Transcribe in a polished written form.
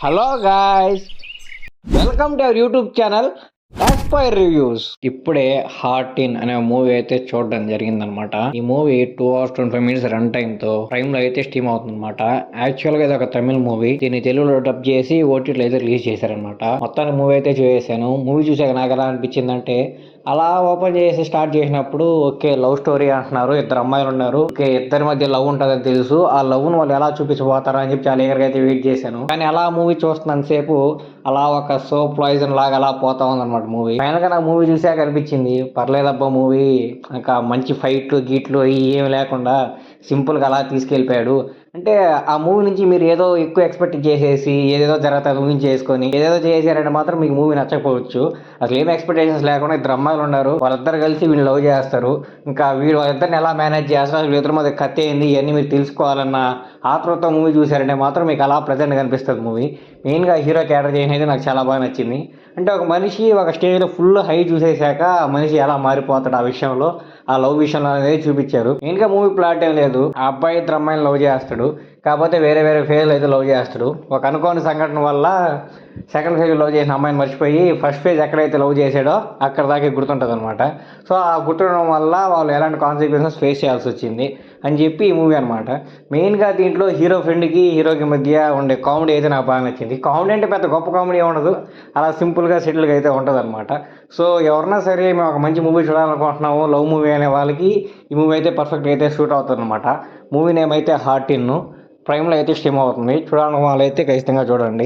Hello guys, welcome to our YouTube channel aspire reviews. ఇప్పుడే heart in అనే movie అయితే చూడడం జరిగిందనమాట. ఈ movie 2 hours 25 minutes run time తో ప్రైమ్ లో అయితే స్ట్రీమ్ అవుతుందన్నమాట. యాక్చువల్ గా ఇది ఒక తమిళ మూవీ. దీన్ని తెలుగులో డబ్ చేసి ఓటీటీలో అయితే రిలీజ్ చేశారనమాట. మొత్తాన్ని మూవీ అయితే చూసేసాను. మూవీ చూసాక నాకు ఎలా అనిపించిందంటే, అలా ఓపెన్ చేసి స్టార్ట్ చేసినప్పుడు ఓకే లవ్ స్టోరీ అంటున్నారు, ఇద్దరు అమ్మాయిలు ఉన్నారు, ఓకే ఇద్దరి మధ్య లవ్ ఉంటుందని తెలుసు, ఆ లవ్ ను వాళ్ళు ఎలా చూపించబోతారా అని చెప్పి చాలా ఎగరగా అయితే వెయిట్ చేశాను. కానీ అలా మూవీ చూస్తున్నంత సేపు అలా ఒక సోప్ పాయిజన్ లాగా అలా పోతా ఉందన్నమాట మూవీ. ఫైనల్ గా నా మూవీ చూసాక అనిపించింది, పర్లేదబ్బా మూవీ, ఇంకా మంచి ఫైట్లు గీట్లు ఏమి లేకుండా సింపుల్ గా అలా తీసుకెళ్లిపోయాడు. అంటే ఆ మూవీ నుంచి మీరు ఏదో ఎక్కువ ఎక్స్పెక్ట్ చేసేసి ఏదేదో జరుగుతుంది ఊహించేసుకొని ఏదేదో చేశారంటే మాత్రం మీకు మూవీ నచ్చకపోవచ్చు. అసలు ఏం ఎక్స్పెక్టేషన్స్ లేకుండా ఇద్దరు అమ్మాయిలు ఉన్నారు, వాళ్ళిద్దరు కలిసి వీళ్ళు లవ్ చేస్తారు. ఇంకా వీడు వాళ్ళిద్దరిని ఎలా మేనేజ్ చేస్తారు, వీళ్ళిద్దరి మధ్య కథ ఏంది ఇవన్నీ మీరు తెలుసుకోవాలన్న ఆతృత మూవీ చూసారంటే మాత్రం మీకు అలా ప్రజెంట్ కనిపిస్తుంది మూవీ. మెయిన్గా హీరో క్యారెక్టర్ చేసినది నాకు చాలా బాగా నచ్చింది. అంటే ఒక మనిషి ఒక స్టేజ్లో ఫుల్ హై చూసేశాక ఆ మనిషి ఎలా మారిపోతాడు ఆ విషయంలో, ఆ లవ్ విషయంలో అనేది చూపించారు. మెయిన్గా మూవీ ప్లాట్ ఏం లేదు, ఆ అబ్బాయి ఇద్దరు అమ్మాయిని లవ్ చేస్తాడు, కాకపోతే వేరే వేరే ఫేజ్లో అయితే లవ్ చేస్తాడు. ఒక అనుకోని సంఘటన వల్ల సెకండ్ ఫేజ్ లవ్ చేసిన అమ్మాయిని మర్చిపోయి ఫస్ట్ ఫేజ్ ఎక్కడైతే లవ్ చేసాడో అక్కడ దాకా గుర్తుంటుంది అనమాట. సో ఆ గుర్తుండడం వల్ల వాళ్ళు ఎలాంటి కాన్సిక్వెన్సెస్ ఫేస్ చేయాల్సి వచ్చింది అని చెప్పి ఈ మూవీ అనమాట. మెయిన్గా దీంట్లో హీరో ఫ్రెండ్కి హీరోకి మధ్య ఉండే కామెడీ అయితే నాకు బాగా నచ్చింది. కామెడీ అంటే పెద్ద గొప్ప కామెడీ ఉండదు, అలా సింపుల్గా సెటిల్గా అయితే ఉంటుంది అనమాట. సో ఎవరన్నా సరే మేము ఒక మంచి మూవీ చూడాలనుకుంటున్నాము లవ్ మూవీ అనే వాళ్ళకి ఈ మూవీ అయితే పర్ఫెక్ట్గా అయితే షూట్ అవుతుంది అనమాట. మూవీ నేమ్ అయితే హార్ట్ ఇన్, ప్రైమ్లో అయితే స్ట్రీమ్ అవుతుంది. చూడాలనుకున్న వాళ్ళైతే ఖచ్చితంగా చూడండి.